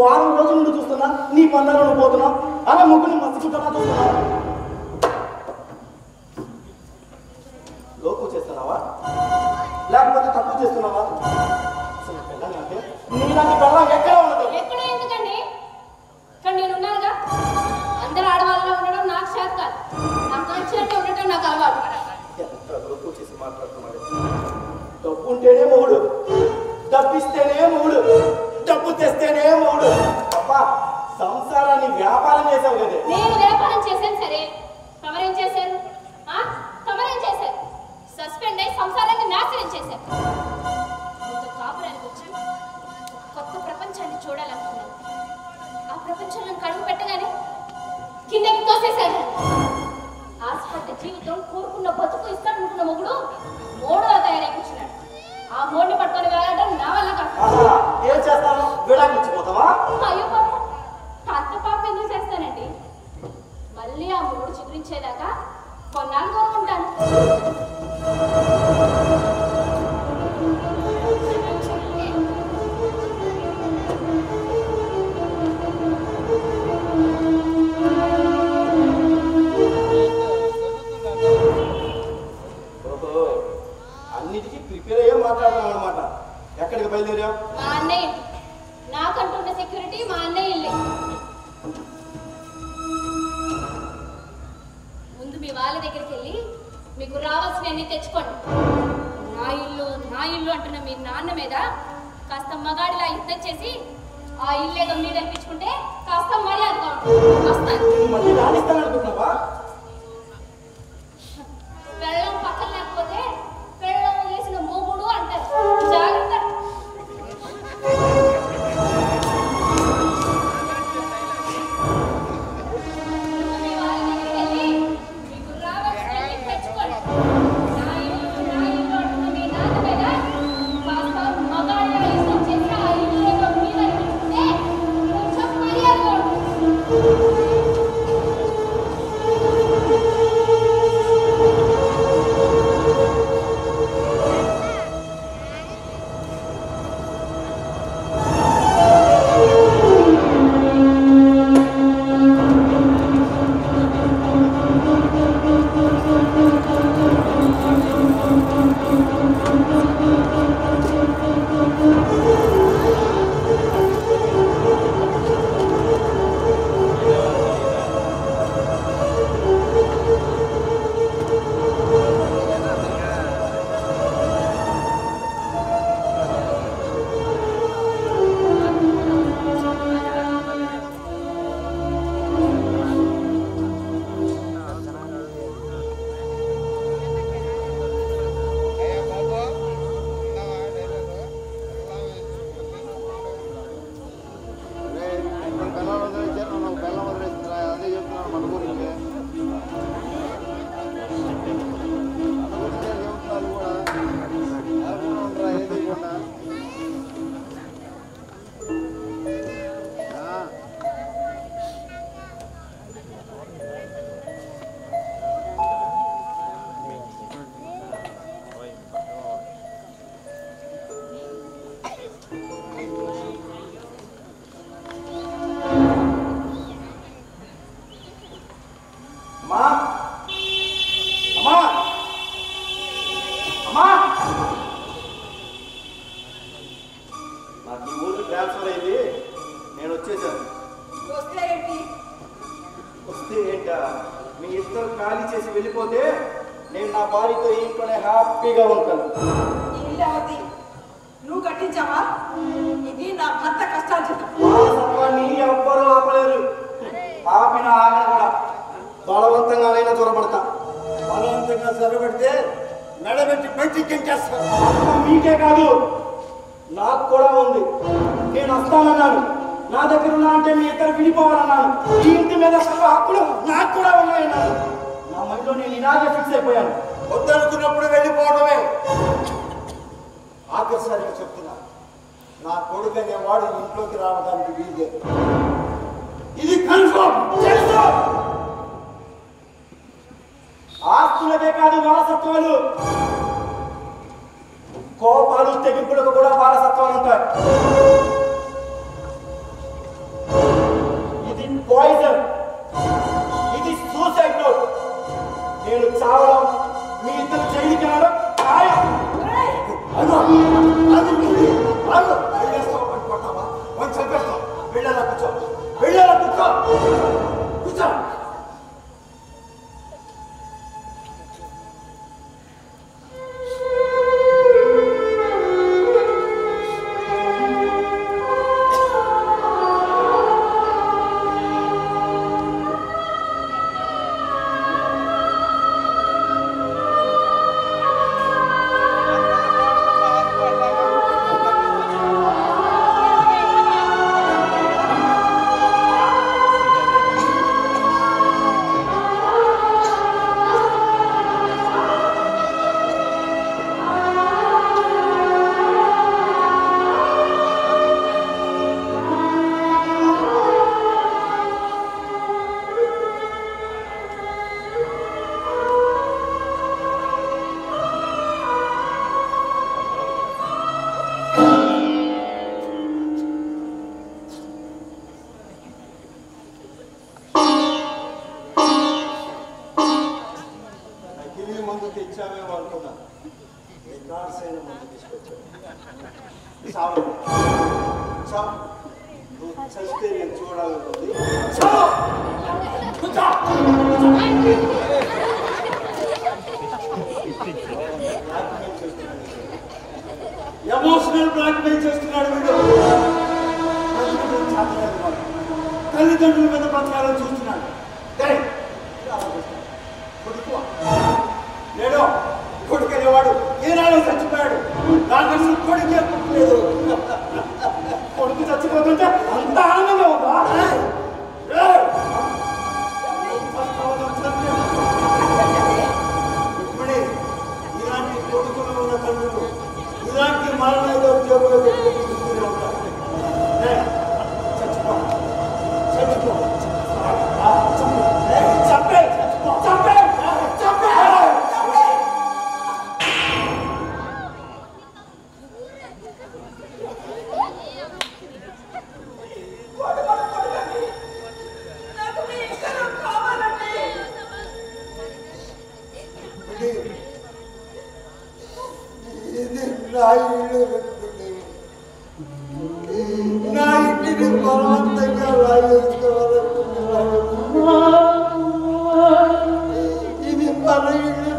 వారం రోజుల నుండి చూస్తున్నా నీ పందాలను పోతున్నా, అలా ముగ్గురిని మర్చిపోతున్నా చూస్తున్నా. లోకు చేస్తున్నావా? లేకపోతే తప్పు చేస్తున్నావా? అసలు పెళ్ళం అంటే నీలాంటి పెళ్ళం ఎక్కడ ఉండదు. ఎక్కడో ఎందుకండి? ఇక్కడ నేనున్నానుగా. అందరూ ఆడవాళ్ళలో ఉండడం నాకు చేత కాదు. నాకు నచ్చినట్టు ఉండటం నాకు అలవాటు. ఎంత లోపు చేసి మాట్లాడుతున్నాడు. డబ్బు ఉంటేనే మొగుడు, డబ్బిస్తేనే మొగుడు, డబ్బు తెస్తేనే మొగుడు. అబ్బా సంసారాన్ని వ్యాపారం చేసావు కదే. నేను వ్యాపారం చేశాను సరే, తమరేం చేశారు? తమరేం చేశారు? సస్పెండ్ అయి సంసారాన్ని నాశనం చేశారు. మీతో కాపురానికి వచ్చి కొత్త ప్రపంచాన్ని చూడాలనుకున్నాను. ఆ ప్రపంచంలో కడుగు పెట్టగానే కిందకి తోసేశారు. ఆశపడ్డ జీవితం, కోరుకున్న బతుకు ఇస్తాడనుకున్న మొగుడు మోడుగా తయారై కూర్చున్నాడు. ఆ మోడిని పట్టుకొని వెళ్ళడం నా వల్ల కాదు. ఏం చేస్తాను? విడాకించిపోతావా? అయ్యో పాపం, అంత పాపం ఎందుకు చేస్తానండి? మళ్ళీ ఆ మూడు చిగురించేదాకా కొన్నాళ్ళు కోరుకుంటాను. ఓహో, అన్నిటికీ ప్రిపేర్ అయ్యే మాట్లాడతాం అనమాట. ఎక్కడికి బయలుదేరావు? మా అన్నయ్య, నాకంటున్న సెక్యూరిటీ మా అన్నయ్య ఇల్లే. ముందు మీ వాళ్ళ దగ్గరికి వెళ్ళి మీకు రావాల్సినవన్నీ తెచ్చుకోండి. నా ఇల్లు అంటున్న మీ నాన్న మీద కాస్త మగాడిలా యుద్ధం చేసి ఆ ఇల్లేదో మీద అనిపించుకుంటే కాస్త మర్యాదగా వస్తాను. మళ్ళీ రాణిస్తాననుకుంటున్నావా? వెళ్ళం పక్కన లేకపోతే వెళ్ళం వేసిన మొగుడు అంటారు. జాగ్రత్త. ట్రాన్స్ఫర్ అయింది, నేను వచ్చేసాను. వస్తే ఏంటా, మీ ఇద్దరు ఖాళీ చేసి వెళ్ళిపోతే నేను నా భార్యతో ఇంట్లోనే హ్యాపీగా ఉంటాను. నువ్వు కట్టించావా? ఇది నా భర్త కష్టార్జితం. వారసత్వాన్ని ఎవ్వరూ ఆపలేరు. ఆపిన ఆగడ కూడా బలవంతంగానైనా చొరబడతా. బలవంతంగా చొరబడితే మెడబెట్టి బయటికించేస్తాను. మీకే కాదు, నాకు కూడా ఉంది. నేను వస్తానన్నాను, నా దగ్గర ఉన్నా అంటే మీ ఇద్దరు విడిపోవాలన్నాను. ఈ ఇంటి మీద సర్వ హక్కులు నాకు కూడా ఉన్నాయన్నాను. నా మైండ్లో నేను ఇలాగే ఫిక్స్ అయిపోయాను. వద్దనుకున్నప్పుడు వెళ్ళిపోవడమే. ఆఖరిసారిగా చెప్తున్నా, నా కొడుకు అనేవాడు ఇంట్లోకి రావడానికి వీల్లేదు. ఇది కన్ఫర్మ్. ఆస్తులకే కాదు వారసత్వాలు, కోపాలు తెగింపులకు కూడా వారసత్వాలు ఉంటాయి. ఇది పాయిజన్, ఇది సూసైడ్ నోట్. నేను చావడం, మీ ఇద్దరు జైలుకి రావడం ఖాయం. ఎమోషనల్ బ్లాక్మెయిల్ చేస్తున్నాడు వీడు. తల్లిదండ్రుల మీద పత్రాలను చూస్తున్నాడు. లేడో కొడుకు అనేవాడు ఏనాడో చచ్చిపోయాడు. నాకు అసలు కొడుకే పుట్టలేదు. కొడుకు చచ్చిపోతుంటే అంత ఆనందంగా ఉందా? ఇప్పుడే ఇలాంటి కొడుకులు ఉన్న తల్లులు ఇలాంటి మరణాలు జబ్బులు చూస్తూనే ఉంటారు. చచ్చిపో చచ్చిపో చంపే చంపే చంపే. నా ఇంటిని బలవంతంగా రాయేసుకోవాలనుకుంటున్నాను. ఇది మన ఇల్లు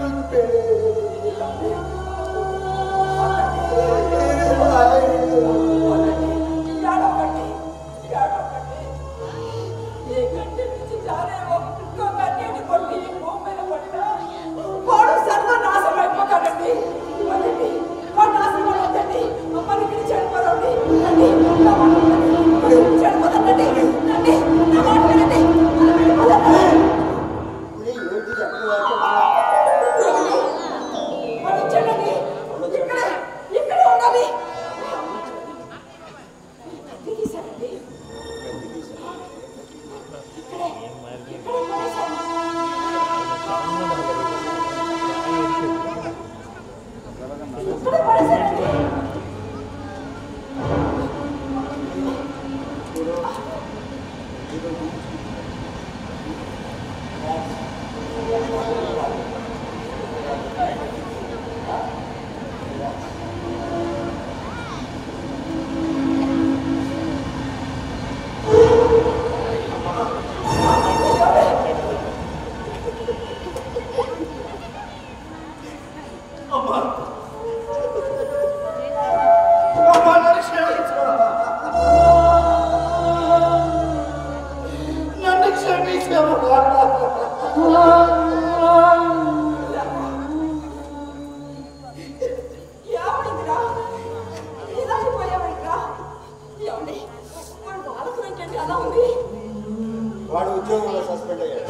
వాడు ఉద్యోగంలో సస్పెండ్ అయ్యాడు.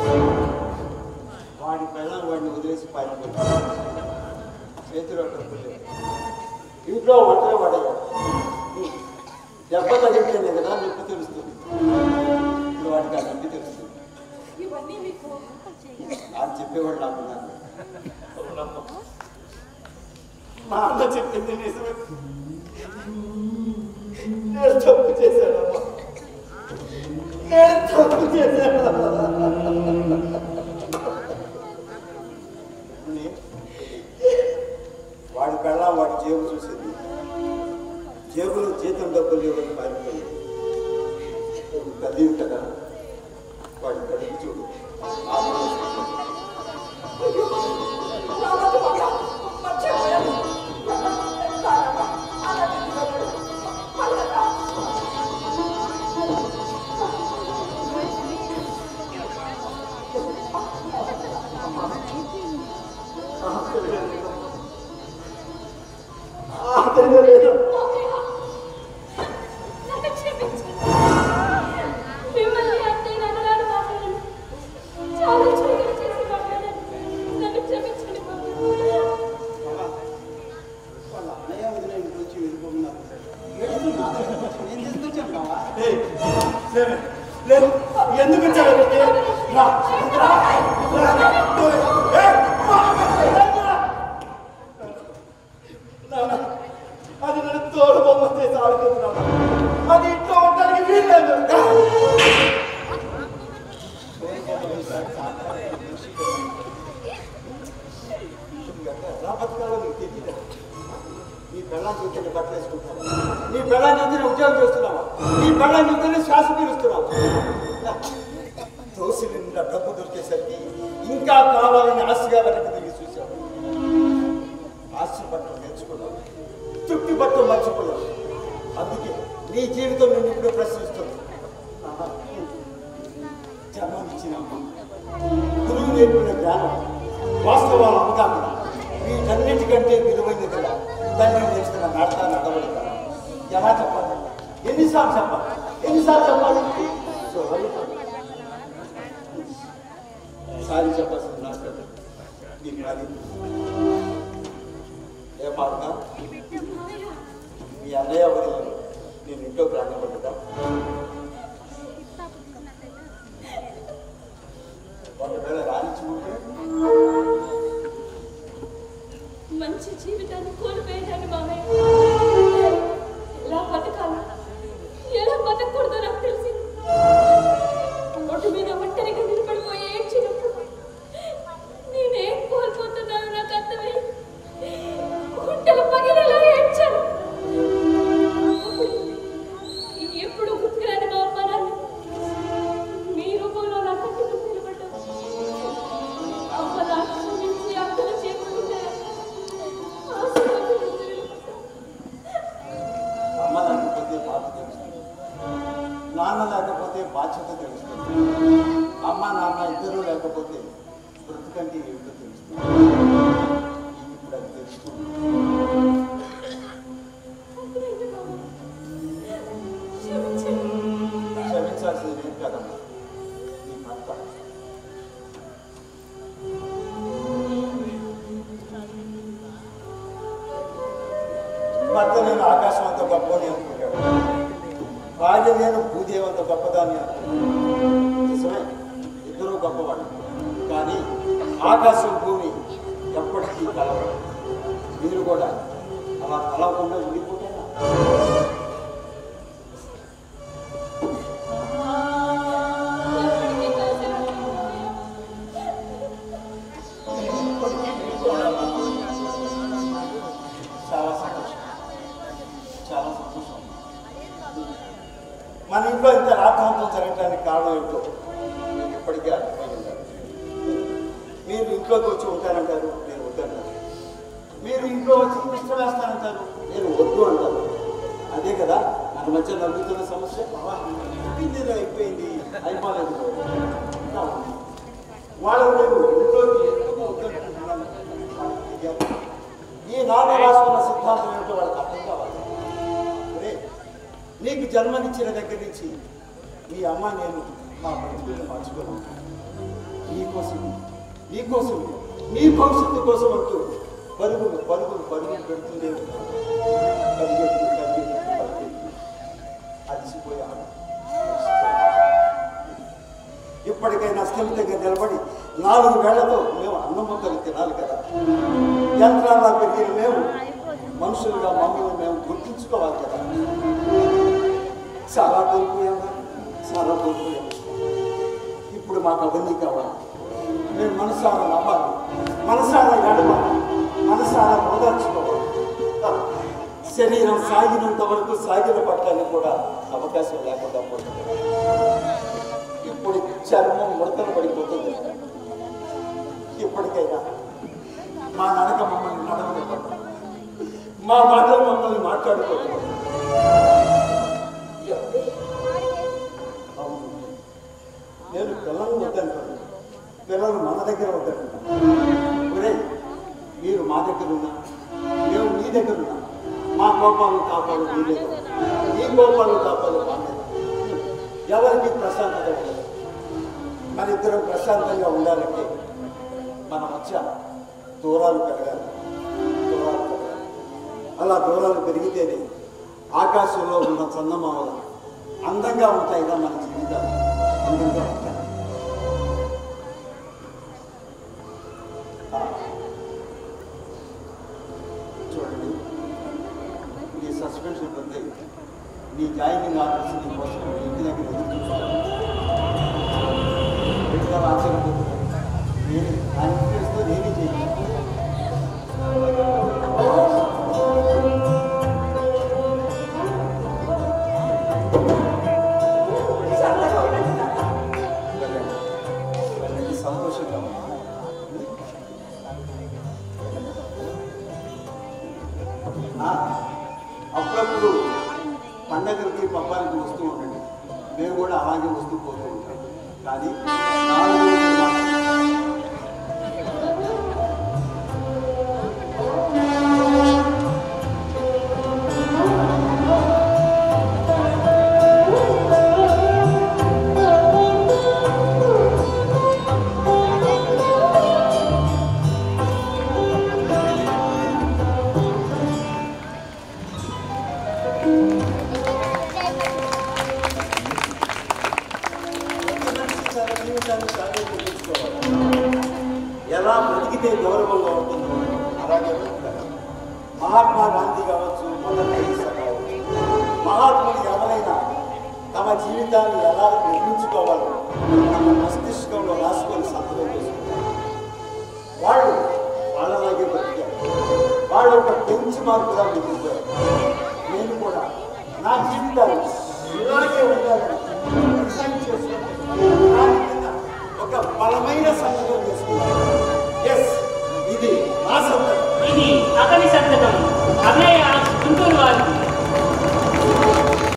వాడి పిల్లలు వాడిని వదిలేసి పైన చేతిలో ఇంట్లో ఒంటరి వాడయ్యాడు. దెబ్బ తగిలితేనే కదా నొప్పి తెలుస్తుంది. ఇప్పుడు వాడికి ఆ నొప్పి తెలుస్తుంది. అది చెప్పేవాడు నాకు. మా అన్న చెప్పింది నిజమే. నేను తప్పు చేశానమ్మా. తప్పు చేశాను. వాడి పిల్ల వాడి జేబు చూసింది. జేబులో జీతం డబ్బులు లేవని పారిపోయింది. తల్లి ఉంటుందా వాడి కడుపు చూడు. ఎందుకు అది నన్ను తోడు బొమ్మ చేసి ఆడుకుంటున్నాను. అది ఇంట్లో ఉండడానికి వీల్లేదు. బతకాలో నీకు తెలియదు. నీ పెళ్ళాన్ని చూస్తే బట్టలు వేసుకుంటావా? నీ పెళ్ళాన్ని చూస్తే ఉద్యోగం చేస్తున్నావా? నీ పెళ్ళాన్ని చూస్తేనే శ్వాస పీలుస్తున్నావు. దోశ నిండా డబ్బు దొరికేసరికి ఇంకా కావాలని ఆశగా వెనక్కి తిరిగి చూసావు. ఆశ పట్టం నేర్చుకున్నావు, తృప్తి పట్టం మర్చిపోయావు. అందుకే నీ జీవితం నేను ఇప్పుడు ప్రశ్నిస్తుంది. జన్మనిచ్చిన గురువు నేర్పిన జ్ఞానం, వాస్తవాల అవగాహన వీటన్నిటికంటే విలువైనది కదా తల్లి నేర్చుకున్న నడత నడవడిక. ఎలా చెప్పాలి? ఎన్నిసార్లు చెప్పాలి? సారీ చెప్పాల్సింది నాకు నీకు రాదు. ఏ బాగా మీ అన్నయ్య వదిలేదు నేను ఇంట్లో ప్రాణపడ్డా. ఒకవేళ రాణించుకుంటే మంచి జీవితాన్ని కోల్పోయాను మామయ్య. ఎలా బతకాలి, ఎలా బతకూడదో నాకు తెలిసింది. రోడ్డు మీద ఒంటరిగా నిలబడిపోయి ఏడ్చినప్పుడు నేనేం కోల్పోతున్నానో నాకు అర్థమైంది. గుంటలు పగిలేలా ఏడ్చాను. ఎప్పుడు గుర్తురాని మా అమ్మ నాన్న మీ రూపంలో నా కట్టుకు నిలబడ్డాను. అమ్మ నాకు క్షమించి అక్కలు చేరుకుంటే అమ్మ లేకపోతే బాధ తెలుస్తుంది, నాన్న లేకపోతే బాధ్యత తెలుస్తుంది. అమ్మ నాన్న ఇద్దరు లేకపోతే బ్రతుకంటే ఏమిటో తెలుస్తుంది. ఇప్పుడు అది తెలుస్తుంది. క్షమించాల్సింది ఏం కదమ్మా, నీ భర్త. భర్త నేను ఆకాశం అంత గొప్పని అనుకుంటాడు, భార్య నేను భూదేవంత గొప్పదాన్ని అనుకుంటాను. నిజమే, ఇద్దరూ గొప్పవాడు. కానీ ఆకాశం భూమి ఎప్పటికీ కలవరు. మీరు కూడా అలా కలవకుండా ఉండిపోతారా? మన ఇంట్లో ఇంత రాద్ధాంతం జరగడానికి కారణం ఏమిటో ఇప్పటికీ అర్థమైంది. మీరు ఇంట్లోకి వచ్చి ఉంటానంటారు, నేను వద్దంటాను. మీరు ఇంట్లో వచ్చి ఇష్టం వేస్తానంటారు, నేను వద్దు అంటాను. అదే కదా మన మధ్య నవ్వుతున్న సమస్య. అయిపోయింది అయిపోలేదు. వాళ్ళు నేను ఇంట్లోకి ఎందుకు వద్దంటున్నాను. ఈ నాన్న రాసుకున్న సిద్ధాంతం ఏమిటో వాళ్ళకి అర్థం కావాలి. నీకు జన్మనిచ్చిన దగ్గర నుంచి మీ అమ్మ నేను మా బతుకుని మార్చుకున్నాను. నీకోసం నీ భవిష్యత్తు కోసం అంటూ పరుగులు పెడుతూనే ఉన్నాను. పరిగెత్తి అలసిపోయాను. ఇప్పటికైనా స్థిమితంగా నిలబడి 4 వేళ్లతో మేము అన్నం ముద్దలు తినాలి కదా. యంత్రాల్లో పెరిగిన మేము మనుషులుగా మమ్మల్ని మేము గుర్తించుకోవాలి కదా. చాలా కోల్పోయాము. ఇప్పుడు మాకు అవన్నీ కావాలి. మేము మనసారా నవ్వాలి, మనసారా ఏడవాలి, మనసారా ఓదార్చుకోవాలి. శరీరం సాగినంత వరకు సాగిన పట్టానికి కూడా అవకాశం లేకుండా పోతుంది. ఇప్పుడు చర్మం ముడతలు పడిపోతుంది. ఇప్పటికైనా మా నడక మమ్మల్ని నడవనివ్వండి, మా మాటలు మమ్మల్ని మాట్లాడుకోవాలి. అవును, నేను పిల్లలు వద్దంటాను, పిల్లలు మన దగ్గర వద్దంటున్నాను. ఒరే, మీరు మా దగ్గర ఉన్నా, మేము మీ దగ్గర ఉన్నా, మా కోపాలను కాపాడు మీ లేదు, మీ కోపాలను కాపాడు మా లేదు. ఎవరికి ప్రశాంతత ఉండదు. మన ఇద్దరం ప్రశాంతంగా ఉండాలంటే మన మధ్య దూరాలు పెరగాలి. అలా దూరాలు పెరిగితేనే ఆకాశంలో ఉన్న చందమామలు అందంగా ఉంటాయిగా మన జీవితాలు అందంగా ఉంటాయి. చూడండి, ఈ సస్పెన్షన్ ఉంది. నీ జాయినింగ్ ఆఫీస్ నీ కోసం మీ ఇంటి దగ్గర ఎదురు చూసుకోవాలి. ఆశ్చర్యపోతున్నాను. నేను ఆ ఇంట్రెస్ట్తో నేనే చేయాలి. సంతోషంగా అప్పుడప్పుడు పండగలకి పబ్బాలకి వస్తూ ఉండండి. మేము కూడా అలాగే వస్తూ పోతూ ఉంటాం. కానీ ఎలా బ్రతికితే గౌరవంగా ఉంటుందో అలాగే బ్రతకాలి. మహాత్మా గాంధీ కావచ్చు, మదర్ తెరీసా కావచ్చు, మహాత్ములు ఎవరైనా తమ జీవితాన్ని ఎలా నిర్మించుకోవాలో తమ మస్తిష్కంలో రాసుకొని సంతకం చేసుకుంటారు. వాళ్ళు వాళ్ళలాగే బ్రతికారు. వాళ్ళు ఒక బెంచ్ మార్కుగా మిగిలిపోయారు. నేను కూడా నా జీవితాన్ని ఇలాగే ఉండాలని డిజైన్ చేసుకుంటాను. ఒక బలమైన సంతకం చేసుకుంటాను. ఎస్, ఇది నా సంతకం. ఇది అతని సంతకం. అన్నయ్య గుంటూరు వారు.